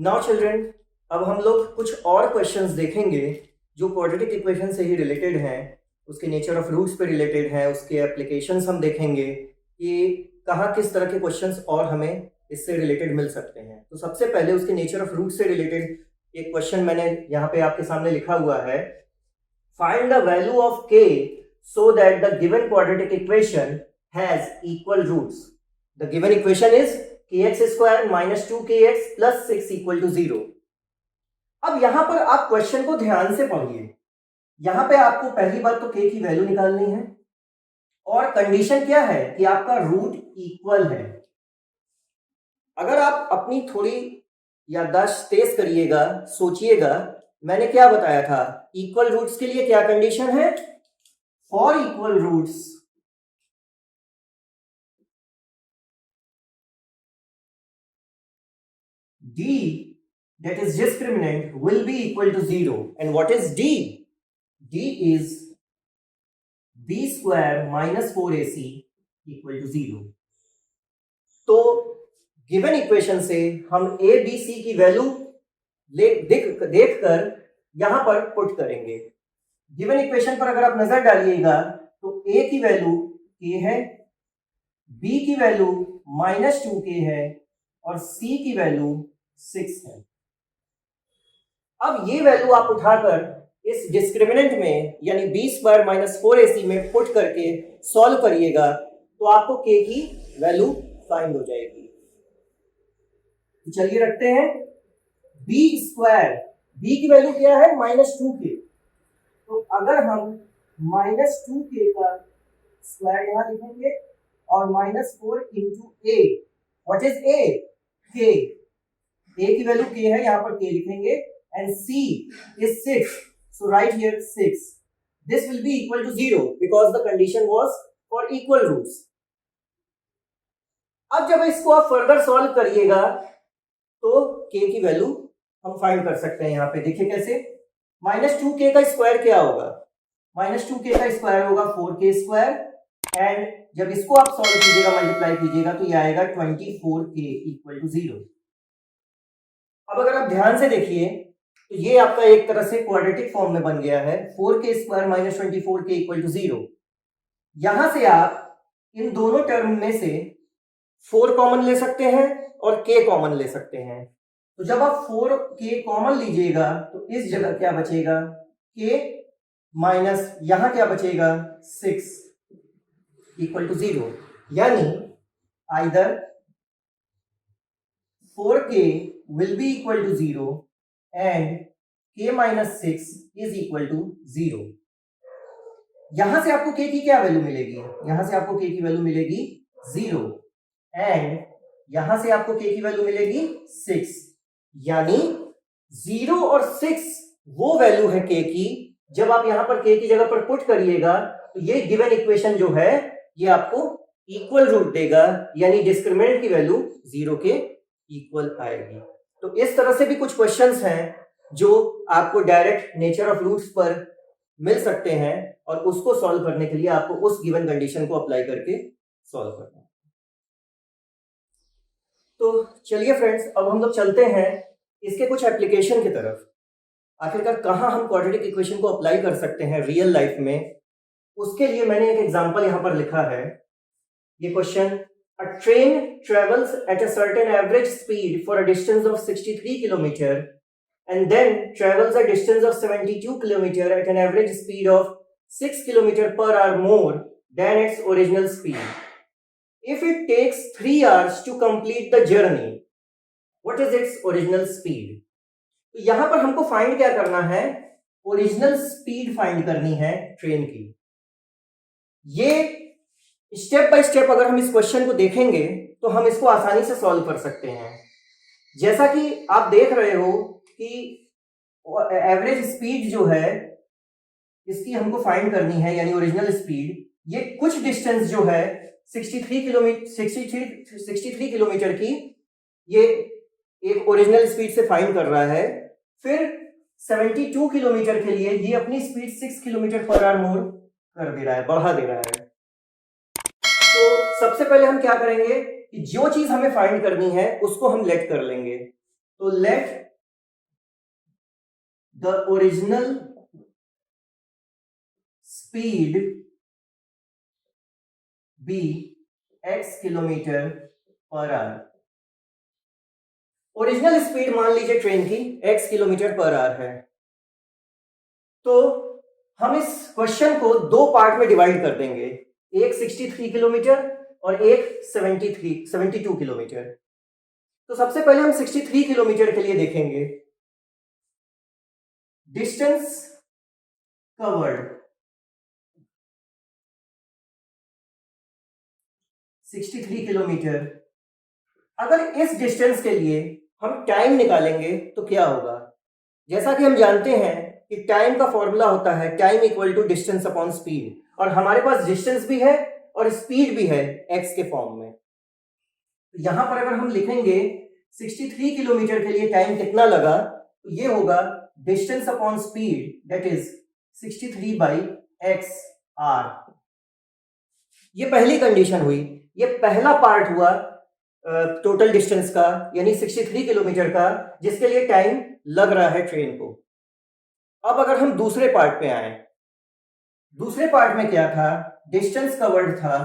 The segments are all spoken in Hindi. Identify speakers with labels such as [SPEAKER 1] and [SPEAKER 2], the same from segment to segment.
[SPEAKER 1] नाउ चिल्ड्रन, अब हम लोग कुछ और क्वेश्चंस देखेंगे जो क्वाड्रेटिक इक्वेशन से ही रिलेटेड हैं, उसके नेचर ऑफ रूट्स पे रिलेटेड हैं, उसके एप्लीकेशंस हम देखेंगे कि कहाँ किस तरह के क्वेश्चंस और हमें इससे रिलेटेड मिल सकते हैं। तो सबसे पहले उसके नेचर ऑफ रूट से रिलेटेड एक क्वेश्चन मैंने यहाँ पे आपके सामने लिखा हुआ है। Find the value of k so that the given quadratic equation has equal roots. The given equation is kx square minus 2kx plus 6 equal to 0. अब यहां पर आप क्वेश्चन को ध्यान से पढ़िए। यहां पे आपको पहली बात तो k की वैल्यू निकालनी है और कंडीशन क्या है कि आपका रूट इक्वल है। अगर आप अपनी थोड़ी याददाश्त तेज करिएगा, सोचिएगा, मैंने क्या बताया था, इक्वल रूट्स के लिए क्या कंडीशन है? For equal roots d, that is discriminant, will be equal to 0. And what is d? d is b square minus 4ac equal to 0. तो गिवन इक्वेशन से हम a b c की वैल्यू देखकर यहां पर पुट करेंगे। गिवन इक्वेशन पर अगर आप नजर डालिएगा तो a की वैल्यू k है, b की वैल्यू -2k है और c की वैल्यू 6 है। अब ये वैल्यू आप उठाकर इस डिस्क्रिमिनेंट में यानी b स्क्वायर माइनस 4ac में पुट करके सॉल्व करिएगा तो आपको k की वैल्यू फाइंड हो जाएगी। तो चलिए रखते हैं b स्क्वायर, b की वैल्यू क्या है? -2k। तो अगर हम -2k का स्क्वायर यहां लिखेंगे और -4 into a, what is a? k, a की वैल्यू k है, यहां पर k लिखेंगे and c is 6, so write here 6. This will be equal to 0 because the condition was for equal roots. अब जब इसको आप फर्दर सॉल्व करिएगा तो k की वैल्यू हम फाइंड कर सकते हैं। यहां पे देखिए कैसे, -2k का स्क्वायर क्या होगा? -2k का स्क्वायर होगा 4k स्क्वायर एंड जब इसको आप सॉल्व कीजिएगा, मल्टीप्लाई कीजिएगा तो ये आएगा 24k इक्वल टू 0। अब अगर आप ध्यान से देखिए तो ये आपका एक तरह से क्वाड्रेटिक फॉर्म में बन गया है, 4k square minus 24k equal to 0। यहां से आप इन दोनों टर्म में से 4 कॉमन ले सकते हैं और k कॉमन ले सकते हैं। तो जब आप 4k कॉमन लीजिएगा तो इस जगह क्या बचेगा? k माइनस यहां क्या बचेगा? 6 इक्वल टू 0, यानी either 4k will be equal to 0 and k minus 6 is equal to 0. यहां से आपको k की क्या वैल्यू मिलेगी? यहां से आपको k की वैल्यू मिलेगी 0 एंड यहां से आपको k की वैल्यू मिलेगी 6, यानी 0 और 6 वो वैल्यू है k की। जब आप यहां पर k की जगह पर पुट करिएगा तो ये गिवन इक्वेशन जो है ये आपको इक्वल रूट देगा, यानी डिस्क्रिमिनेंट की वैल्यू 0 के इक्वल आएगी। तो इस तरह से भी कुछ क्वेश्चंस हैं जो आपको डायरेक्ट नेचर ऑफ रूट्स पर मिल सकते हैं और उसको सॉल्व करने के लिए आपको उस गिवन कंडीशन को अप्लाई करके सॉल्व करना है। तो चलिए फ्रेंड्स, अब हम लोग चलते हैं इसके कुछ एप्लीकेशन की तरफ। आखिरकार कहाँ हम क्वाड्रेटिक इक्वेशन को अप्लाई कर सकते हैं रियल लाइफ में, उसके लिए मैंने एक एग्जांपल यहां पर लिखा है। ये question, a train travels at a certain average speed for a distance of 63 km and then travels a distance of 72 km at an average speed of 6 km per hour more than its original speed. If it takes 3 hours to complete the journey, what is its original speed? तो यहां पर हमको फाइंड क्या करना है? ओरिजिनल स्पीड फाइंड करनी है ट्रेन की। ये स्टेप बाय स्टेप अगर हम इस क्वेश्चन को देखेंगे तो हम इसको आसानी से सॉल्व कर सकते हैं। जैसा कि आप देख रहे हो कि एवरेज स्पीड जो है इसकी हमको फाइंड करनी है, यानी ओरिजिनल स्पीड। ये कुछ डिस्टेंस जो है 63 किलोमीटर की, ये एक ओरिजिनल स्पीड से फाइंड कर रहा है। फिर 72 किलोमीटर के लिए ये अपनी स्पीड 6 किलोमीटर पर आवर मोर कर दे रहा है, बढ़ा दे रहा है। तो सबसे पहले हम क्या करेंगे कि जो चीज हमें फाइंड करनी है उसको हम लेट कर लेंगे। तो let the original speed be x kilometre per hour. Original speed मान लीजिए ट्रेन की x किलोमीटर पर आवर है। तो हम इस क्वेश्चन को दो पार्ट में डिवाइड कर देंगे, एक 63 किलोमीटर और एक 72 किलोमीटर। तो सबसे पहले हम 63 किलोमीटर के लिए देखेंगे। Distance covered 63 kilometre. अगर इस डिस्टेंस के लिए हम टाइम निकालेंगे तो क्या होगा? जैसा कि हम जानते हैं कि टाइम का फॉर्मूला होता है time equal to distance upon speed, और हमारे पास डिस्टेंस भी है और स्पीड भी है x के फॉर्म में। तो यहां पर अगर हम लिखेंगे 63 किलोमीटर के लिए टाइम कितना लगा, तो ये होगा distance upon speed that is 63 by x r। ये पहली कंडीशन हुई, ये पहला पार्ट हुआ टोटल डिस्टेंस का, यानी 63 किलोमीटर का, जिसके लिए टाइम लग रहा है ट्रेन को। अब अगर हम दूसरे पार्ट पे आए, दूसरे पार्ट में क्या था? डिस्टेंस कवर्ड था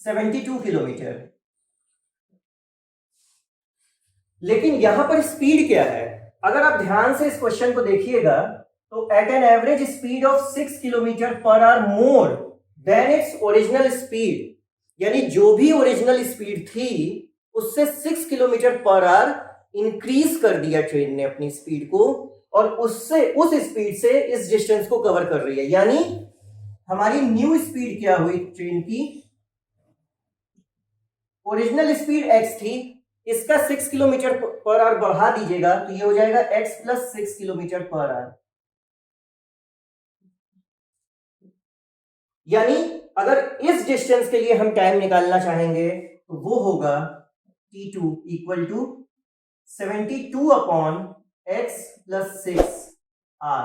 [SPEAKER 1] 72 किलोमीटर। लेकिन यहां पर स्पीड क्या है? अगर आप ध्यान से इस क्वेश्चन को देखिएगा तो at an average speed of 6 kilometre per hour more than its original speed, यानी जो भी ओरिजिनल स्पीड थी उससे 6 किलोमीटर पर आवर इंक्रीज कर दिया ट्रेन ने अपनी स्पीड को, और उससे उस स्पीड से इस डिस्टेंस को कवर कर रही है। यानी हमारी न्यू स्पीड क्या हुई ट्रेन की? ओरिजिनल स्पीड x थी, इसका 6 किलोमीटर पर आवर बढ़ा दीजिएगा तो ये हो जाएगा x plus 6 kilometre per our. यानी अगर इस डिस्टेंस के लिए हम टाइम निकालना चाहेंगे तो वो होगा t2 equal to 72 upon x plus 6 r।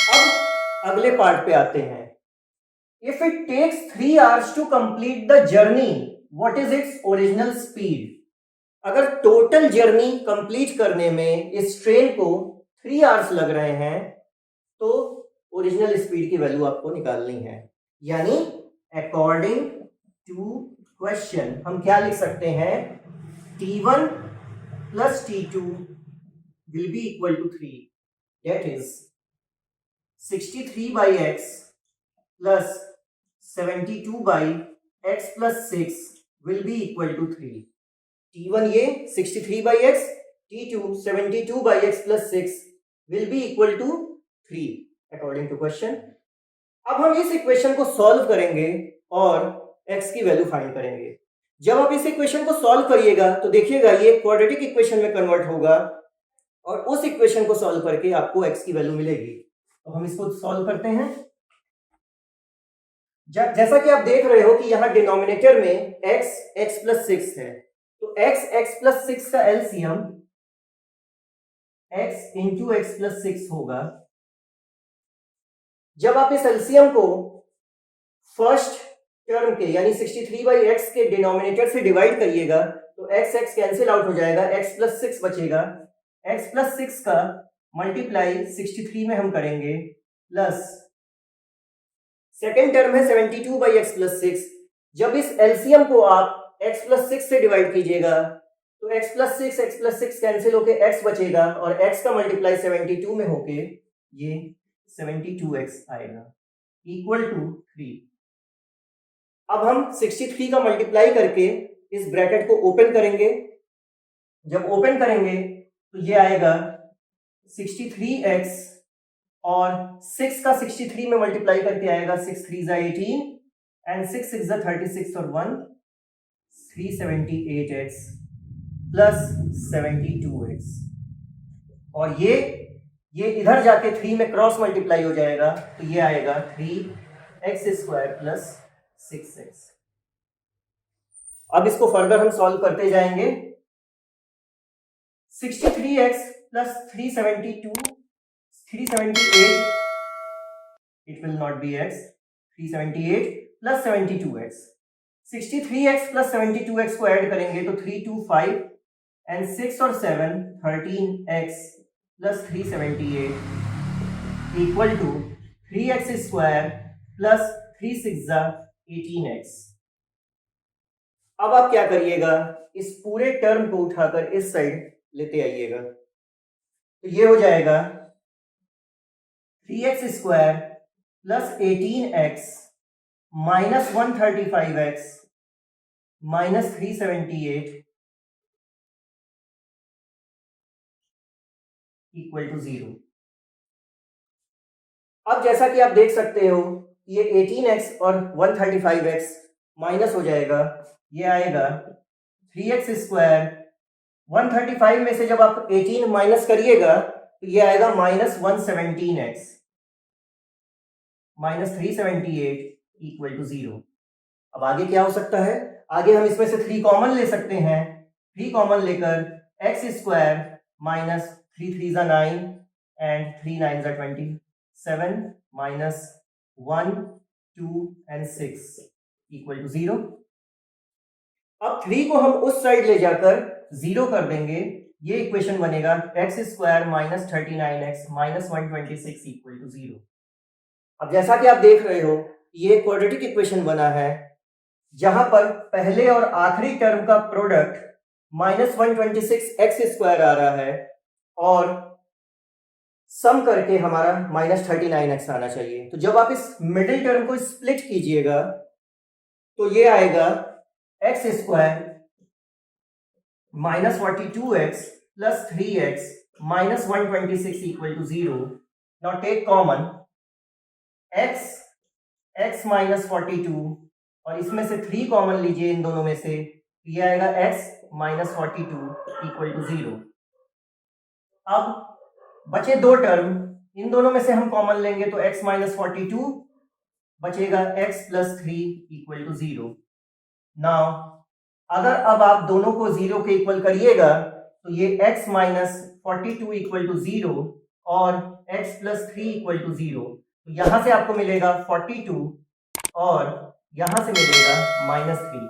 [SPEAKER 1] अब अगले पार्ट पे आते हैं। If it takes 3 hours to complete the journey, what is its original speed? अगर टोटल जर्नी कंप्लीट करने में इस ट्रेन को 3 आवर्स लग रहे हैं तो ओरिजिनल स्पीड की वैल्यू आपको निकालनी है। यानी अकॉर्डिंग टू क्वेश्चन हम क्या लिख सकते हैं? t1 plus t2 will be equal to 3, that is 63 by x plus 72 by x plus 6 will be equal to 3। t1 ये 63 by x, t2 72 by x plus 6 will be equal to 3 according to question. अब हम इस इक्वेशन को सॉल्व करेंगे और x की वैल्यू फाइंड करेंगे। जब आप इस इक्वेशन को सॉल्व करिएगा तो देखिएगा ये क्वाड्रेटिक इक्वेशन में कन्वर्ट होगा और उस इक्वेशन को सॉल्व करके आपको x की वैल्यू मिलेगी। तो हम इसको सॉल्व करते हैं। जैसा कि आप देख रहे हो कि यहां डिनोमिनेटर में x प्लस 6 है, तो x प्लस 6 का LCM x into x plus 6 होगा। जब आप इस एलसीएम को फर्स्ट टर्म के यानी 63 बाई एक्स के डिनोमिनेटर से डिवाइड करिएगा तो x कैंसिल आउट हो जाएगा, x प्लस 6 बचेगा। x प्लस 6 का मल्टीप्लाई 63 में हम करेंगे, प्लस सेकेंड टर्म है 72 बाई एक्स प्लस 6। जब इस एलसीएम को आप x प्लस 6 से डिवाइड कीजिएगा तो x प्लस 6 कैंसिल होके x बचेगा और x का मल्टीप्लाई 72 में होके ये 72x आएगा इक्वल टू 3। अब हम 63 का मल्टीप्लाई करके इस ब्रैकेट को ओपन करेंगे। जब ओपन करेंगे तो ये आएगा 63x और 6 का 63 में मल्टीप्लाई करके आएगा 6 3 जा 18 एंड 6 6 जा 36 और 1 378x प्लस 72x, और ये इधर जाके 3 में क्रॉस मल्टीप्लाई हो जाएगा तो ये आएगा 3x स्क्वायर प्लस 6x। अब इसको फर्दर हम सॉल्व करते जाएंगे। 63x plus 378, it will not be x, 378 plus 72x, 63x plus 72x को ऐड करेंगे तो 3 2 5 एंड 6 और 7 13x plus 378 equal to 3x square plus 3 6 18x। अब आप क्या करिएगा, इस पूरे टर्म को उठाकर इस साइड लेते आइएगा, तो ये हो जाएगा 3x square plus 18x minus 135x minus 378 equal to 0। अब जैसा कि आप देख सकते हो, ये 18x और 135x माइनस हो जाएगा, ये आएगा 3x स्क्वायर, 135 में से जब आप 18 माइनस करिएगा तो ये आएगा minus 117x minus 378 equal to 0। अब आगे क्या हो सकता है, आगे हम इसमें से 3 कॉमन ले सकते हैं, 3 कॉमन लेकर x square minus 3 3 9 and 3 9 27 minus 1 2 and 6 equal to 0। अब 3 को हम उस साइड ले जाकर 0 कर देंगे, ये इक्वेशन बनेगा x square minus 39x minus 126 equal to 0। अब जैसा कि आप देख रहे हो, ये क्वाड्रेटिक इक्वेशन बना है जहां पर पहले और आखिरी टर्म का प्रोडक्ट माइनस 126x स्क्वायर आ रहा है और सम करके हमारा माइनस 39x आना चाहिए। तो जब आप इस मिडिल टर्म को स्प्लिट कीजिएगा तो ये आएगा x square minus 42x plus 3x minus 126 equal to 0। Now take common x minus 42 और इसमें से 3 कॉमन लीजिए इन दोनों में से, ये आएगा x माइनस 42 इक्वल टू 0। अब बचे 2 टर्म, इन दोनों में से हम कॉमन लेंगे तो x माइनस 42 बचेगा x plus 3 equal to 0। Now अगर अब आप दोनों को 0 के इक्वल करिएगा तो ये x माइनस 42 इक्वल टू 0 और x प्लस 3 इक्वल टू 0, तो यहां से आपको मिलेगा 42 और यहां से मिलेगा माइनस 3।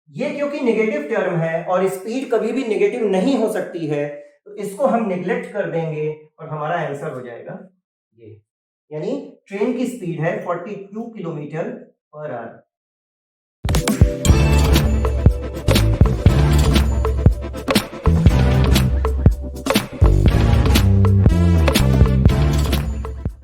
[SPEAKER 1] ये क्योंकि नेगेटिव टर्म है और स्पीड कभी भी नेगेटिव नहीं हो सकती है, तो इसको हम नेग्लेक्ट कर देंगे और हमारा आंसर हो जाएगा ये, यानी ट्रेन की स्पीड है 42 किलोमीटर पर आवर।